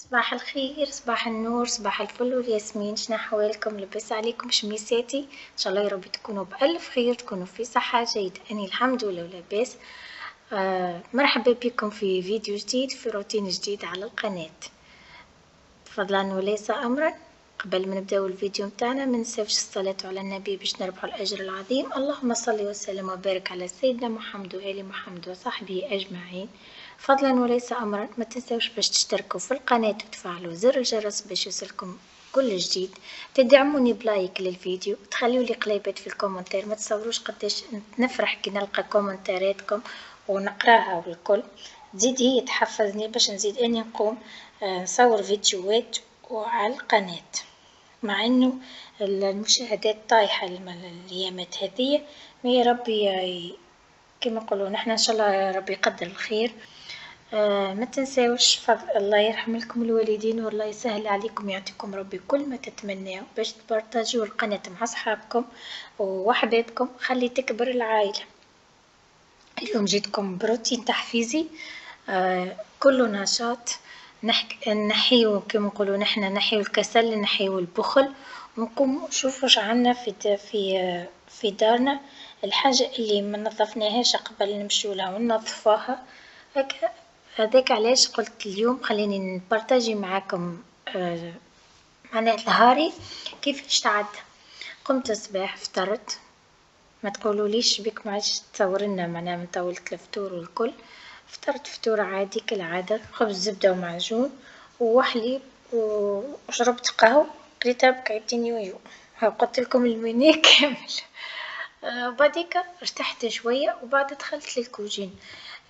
صباح الخير، صباح النور، صباح الفل والياسمين. شنا حوالكم؟ لبس عليكم شميساتي؟ ان شاء الله يا رب تكونوا بألف خير، تكونوا في صحة جيدة. أني الحمد لله لاباس. مرحبا بكم في فيديو جديد، في روتين جديد على القناة. فضلا وليس أمرا، قبل ما نبداو الفيديو متاعنا ما ننساوش الصلاة على النبي باش نربحوا الأجر العظيم. اللهم صل وسلم وبارك على سيدنا محمد وآل محمد وصحبه أجمعين. فضلا وليس أمرا، ما تنساوش باش تشتركوا في القناة وتفعلوا زر الجرس باش يوصلكم كل جديد. تدعموني بلايك للفيديو، تخليوا لي قليبات في الكومنتار. ما تصوروش قداش نفرح كي نلقى كومنتاراتكم ونقراها والكل. تزيد هي تحفزني باش نزيد اني نقوم نصور فيديوهات وعلى القناة. مع انه المشاهدات طايحة الايامات هذه، يا ربي كما نقولوا نحن ان شاء الله يا ربي يقدر الخير. ما تنساوش فضل الله يرحم لكم الوالدين والله يسهل عليكم، يعطيكم ربي كل ما تتمناه باش تبارطاجيو القناة مع اصحابكم وحبايبكم، خلي تكبر العائلة. اليوم جيتكم بروتين تحفيزي كله نشاط. نحيو كما نقولوا نحنا، نحيو الكسل، نحيو البخل، ونقوم نشوفوا واش عندنا في دارنا، الحاجة اللي ما نظفناهاش قبل نمشيو لها وننظفوها. هذاك علاش قلت اليوم خليني نبارطاجي معاكم معناها نهاري كيفاش تعدى. قمت الصباح فطرت، ما تقولوليش بك ما عادش تصور لنا معناها من طاولة الفطور والكل. فطرت فطور عادي كالعادة، خبز زبدة ومعجون وحليب، وشربت قهوة، قريتها بكعبتين يويو. قلت لكم المنيو كامل. وبعديك ارتحت شوية وبعد دخلت للكوجين.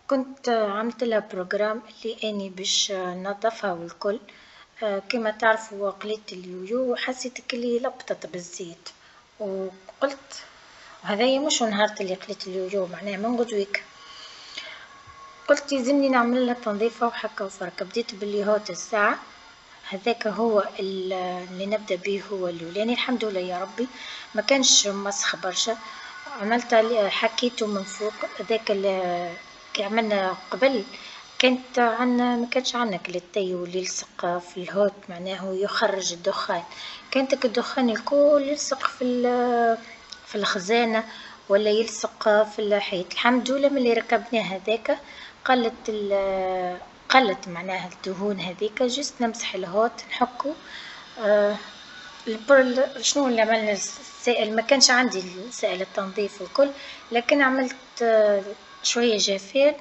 كنت عملت لها بروجرام اللي اني باش نظفها والكل. كما تعرفوا قليت اليويو وحسيت كلي لبطت بالزيت، وقلت وهذايا مش نهار اللي قليت اليويو معناها من غدويك. قلت يلزمني نعمل لها تنظيفة وحكة وفركة. بديت باللي هوت الساعة هذاك هو اللي نبدأ به، هو الأولاني. الحمد لله يا ربي ما كانش مسخ برشا. عملت حكيته من فوق هذاك اللي عملنا قبل. كانت عنا ما كانش عنا كليتي واللي يلصق في الهوت معناه يخرج الدخان. كانت الدخان الكل يلصق في الخزانة ولا يلصق في الحيط. الحمد لله من اللي ركبنا هذاك قلت معناها الدهون هذيك. جست نمسح الهوت نحكو. شنو اللي عملنا السائل؟ ما كانش عندي سائل التنظيف والكل، لكن عملت شوية جافيل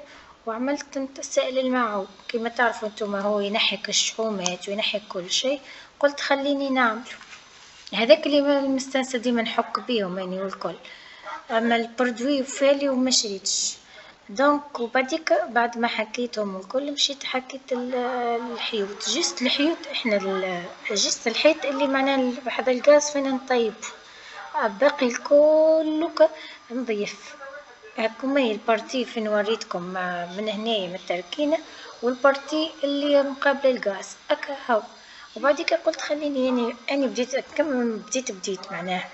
وعملت سائل الماعون. كما تعرفوا انتم هو ينحك الشحومات وينحك كل شيء. قلت خليني نعمل هذاك اللي مستانسة ديما نحك بيهم يعني والكل. اما البرودوي وفالي وما شريتش دونك. وبعديك بعد ما حكيتهم الكل مشيت حكيت الحيوط. جست الحيوط احنا جست الحيط اللي معناه بحذا الغاز فينا نطيب. باقي الكل نضيف. هاكم هي البارتي فين وريتكم من هنايا من التركينة، والبارتي اللي مقابل الغاز هكا هاو. وبعديك قلت خليني يعني اني بديت كم بديت معناه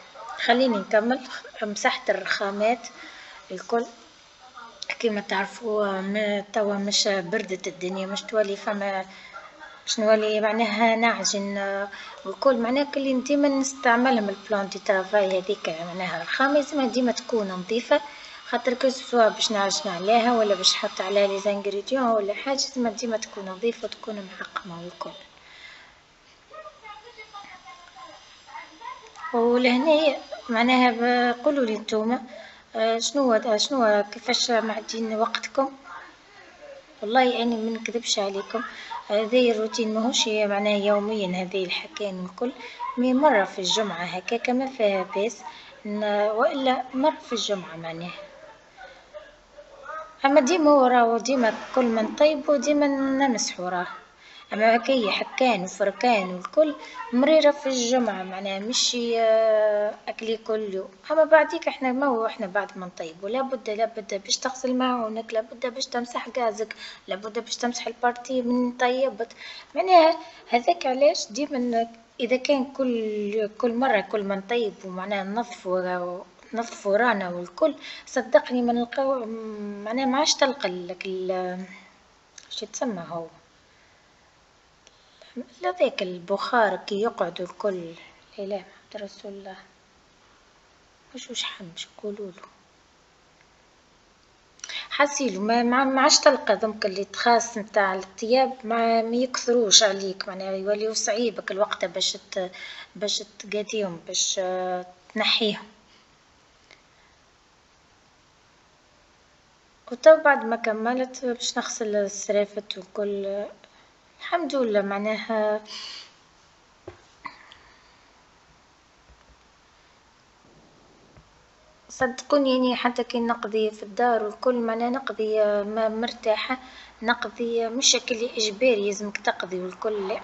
خليني نكمل. مسحت الرخامات الكل. كما تعرفوا توا مش بردت الدنيا، مش تولي فما باش نولي معناها نعجن والكل معناها كل ديما نستعملهم البلان دي ترافاي هذيك معناها الرخامة لازمها ديما تكون نظيفة، خاطر كل سوا باش نعجن عليها ولا باش نحط عليها لي زانغريديون ولا حاجة لازمها ديما تكون نظيفة وتكون معقمة والكل. ولهنا معناها قولوا لي نتوما شنو كيفاش معدين وقتكم. والله أنا ما نكذبش عليكم، هذا الروتين ماهوش معناه يوميا هذه الحكاية الكل. مرة في الجمعة هكاك ما فيها باس، وإلا مرة في الجمعة معناه. أما ديما وراه ديما كل ما نطيب وديما نمسح وراه. أما هكايا حكان وفركان والكل مريرة في الجمعة معناها مش أكلي كل يوم. أما بعديك إحنا ما هو إحنا بعد ما نطيب لابد باش تغسل معونك، لابد باش تمسح غازك، لابد باش تمسح البارتي من طيبت معناها. هذاك علاش ديما إذا كان كل مرة كل ما نطيب ومعناها نظف ورانا والكل، صدقني ما نلقاو معناها ما عادش تلقى لك شو تسمى هو هذاك البخار كي يقعدوا الكل. لا إله محمد رسول الله. وش حم يقولوا له؟ حسيلو ما عادش تلقى ذمك اللي تخاص نتاع الثياب ما يكثروش عليك، معناها يوليو صعيبك الوقت باش تقاديهم باش تنحيهم. وتو بعد ما كملت باش نغسل السرافت وكل. الحمد لله معناها صدقوني يعني حتى كي نقضي في الدار والكل معناها نقضي ما مرتاحة، نقضي مش كل إجباري لازمك تقضي والكل لا.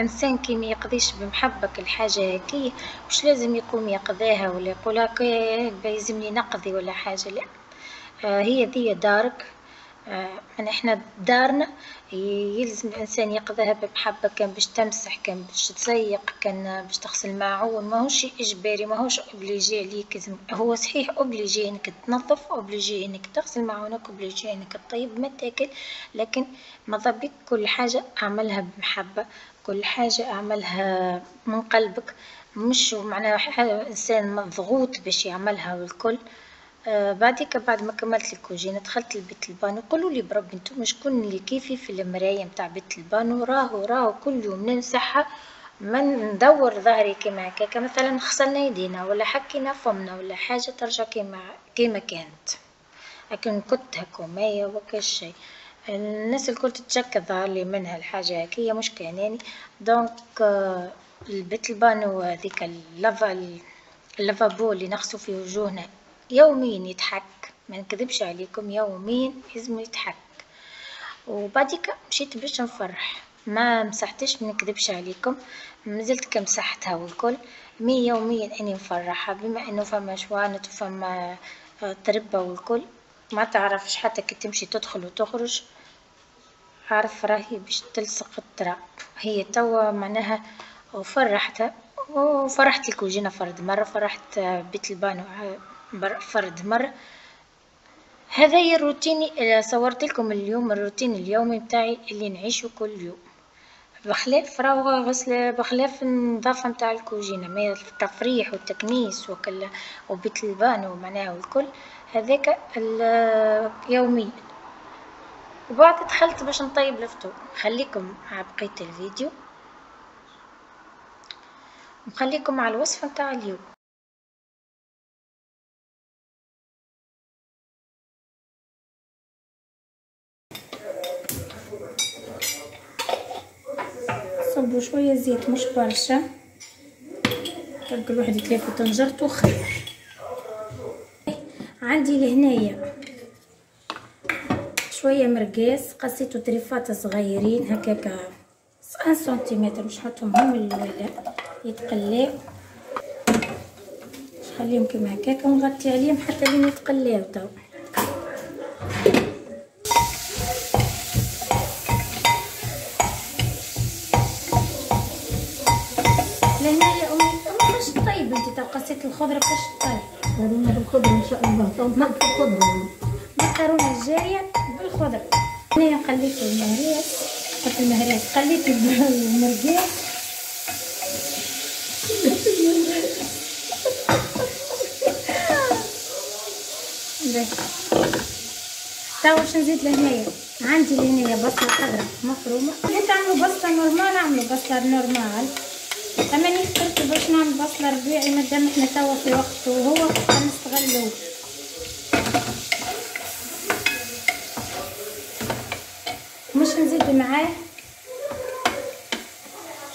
إنسان كي ما يقضيش بمحبك الحاجة هكي مش لازم يقوم يقضيها ولا يقول هكا يلزمني نقضي ولا حاجة لا. هي ذي دارك. يعني احنا دارنا يلزم الانسان يقضيها بمحبة، كان باش تمسح كان باش تسيق كان باش تغسل معون ماهوش اجباري ماهوش اوبليجي عليك. هو صحيح اوبليجي انك تنظف اوبليجي انك تغسل معونك اوبليجي انك تطيب ما تاكل، لكن ماذا بك كل حاجة اعملها بمحبة، كل حاجة اعملها من قلبك، مش معناها انسان مضغوط باش يعملها والكل. بعديك بعد ما كملت الكوجينة دخلت لبيت البانو. قولوا لي بربي انتم شكون اللي كيفي في المراية متاع بيت البانو راهو كل يوم نمسحها ما ندور ظهري كيما هكاكا، مثلا غسلنا يدينا ولا حكينا فمنا ولا حاجة ترجع كيما كانت، لكن كنت هكا مية وكل شيء. الناس الكل تتشكى ظهر لي منها الحاجة هكية مش كاناني. دونك البيت البانو هذيك اللافابو اللي نغسلوا فيه وجوهنا يوميا يتحك، ما نكذبش عليكم يوميا لازم يتحك. وبعديك مشيت باش نفرح ما مسحتش ما نكذبش عليكم، مازلت كمسحتها والكل مي يوميا اني نفرحها، بما انه فما شوانت وفما تربة والكل ما تعرفش حتى كي تمشي تدخل وتخرج عارف راهي باش تلصق التراب. هي توا معناها وفرحت الكوجينة فرد مرة، فرحت بيت البانو فرد مرة. هذا هي الروتين. صورت لكم اليوم الروتين اليومي بتاعي اللي نعيشه كل يوم، بخلاف راهو غسل بخلاف النظافة متاع الكوجينة ما التفريح والتكنيس وكل وبيت البانو معناها والكل هذاك اليومي. وبعد دخلت باش نطيب الفطور. خليكم مع بقية الفيديو وخليكم مع الوصفة متاع اليوم. صبوا شوية زيت مش برشا، تلقى الواحد يتلافى طنجرته خير. عندي لهنايا شوية مرقاس قصيته طريفات صغيرين هكاكا 1 سنتيمتر، مش حطهم هم الولا يتقلاو، نخليهم كيما هكاكا ونغطي عليهم حتى لين يتقلاو. تو لهنايا امي باش طيب انت تو قصيت الخضره باش طيب مكرونه بالخضره ان شاء الله. تو نحط الخضره مكرونه الجاريه بالخضره. هنايا قليت المهراس، حط المهراس قليت المرقاس تو واش نزيد لهنايا؟ عندي لهنايا بصله خضراء مفرومه. كي تعملوا بصله نورمال اعملوا بصله نورمال، اما ني اخترت باش نعمل بصله ربيعي مادام احنا توا في وقته وهو نستغلوه. مش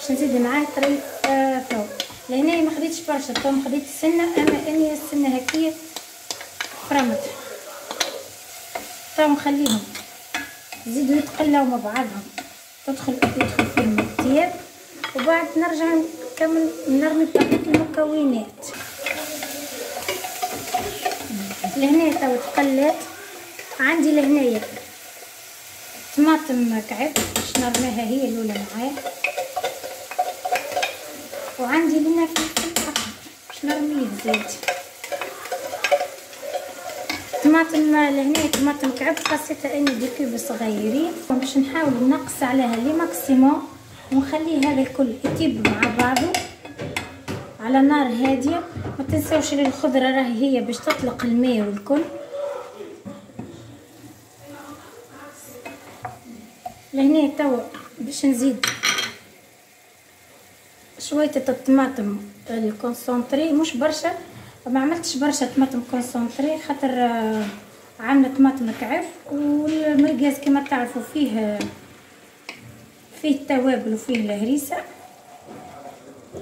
نزيد معاه طريف فوق. لهنايا ما خديتش برشا توم، خديت السنه، اما اني السنه هكيه فرمت. تو نخليهم يزيدوا يتقلاو مع بعضهم، يدخل فيهم الثياب، وبعد نرجع نكمل نرمي بقية المكونات. لهنا تو تقلات. عندي لهنايا طماطم كعب باش نرميها هي الاولى معايا، وعندي لنا فلفل احمر باش نرميه زيت. طماطم لهنا طماطم كعب قصيتها اني دي كيوب صغيرين باش نحاول نقص عليها لي ماكسيموم ونخليه هذا الكل يطيب مع بعضه على نار هاديه. ما تنساوش الخضره راهي هي باش تطلق الماء والكل. لهنا توا باش نزيد شويه الطماطم الكونسونطري، مش برشا، ما عملتش برشا طماطم كونسونطري خاطر عامله طماطم كعف. والمرقاز كما تعرفوا فيه التوابل وفيه الهريسه.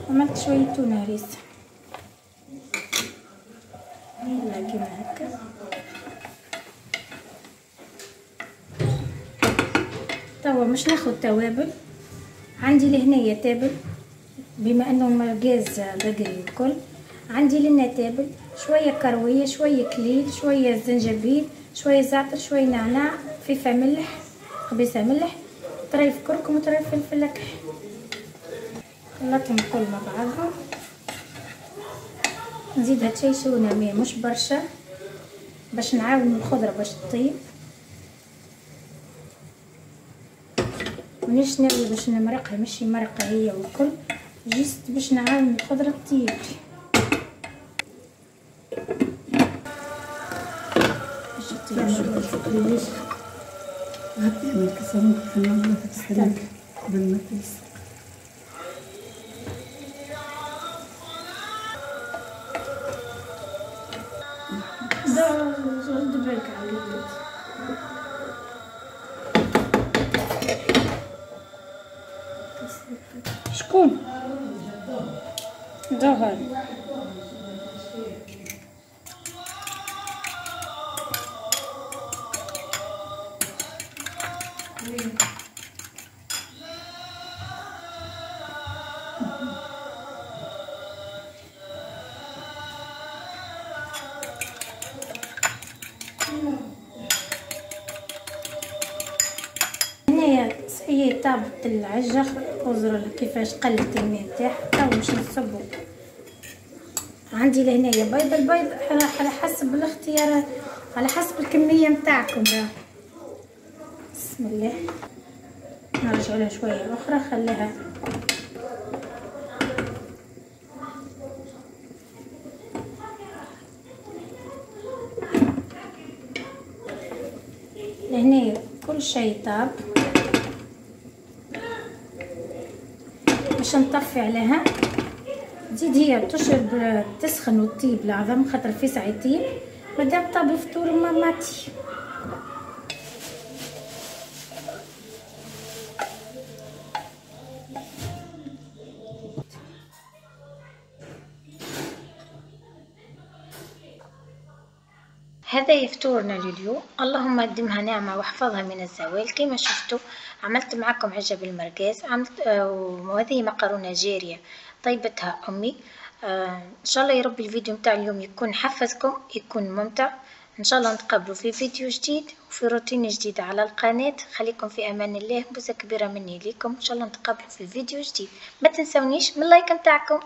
عملت شويه تونه هريسه كيما هكا. توا مش ناخد توابل. عندي لهنايا تابل بما انه المرقاز بقري الكل. عندي لنا تابل شويه كرويه، شويه كليل، شويه زنجبيل، شويه زعتر، شويه نعناع، خفيفه ملح، خبيثه ملح، طريف كركم وطريف فلفل اكحل. خلطهم الكل مع بعضهم. نزيدها تشيشونه ماء مش برشا باش نعاون الخضره باش تطيب. مانيش ناويه باش نمرقها، ماشي مرقه هي والكل، جست باش نعاون الخضره تطيب. باش تطيب شويه. هاتي من كسرون في النار تستنى قبل ما تلصق. دبرك على الجلد. شكون؟ ظهر. هنايا هي طابت العجة. انظروا كيفاش قلت الماء نتاعها. تو باش نصبو. عندي لهنايا بيض. البيض على حسب الاختيار، على حسب الكميه نتاعكم. بسم الله. نرجع لها شويه اخرى. خليها لهنا كل شيء طاب. باش نطفي عليها. تزيد هي تشرب تسخن وتطيب العظم خاطر في ساعه يطيب. مادام طاب الفطور ما ماتي. هذا فطورنا لليوم. اللهم قدمها نعمة واحفظها من الزوال. كما شفتوا عملت معكم عجة بالمرقاز. عملت وهذه مقرونة جارية طيبتها أمي. إن شاء الله يا رب الفيديو متاع اليوم يكون حفزكم، يكون ممتع. إن شاء الله نتقابلوا في فيديو جديد وفي روتين جديد على القناة. خليكم في أمان الله. بوسة كبيرة مني ليكم. إن شاء الله نتقابلوا في فيديو جديد. ما تنسونيش من اللايك متاعكم.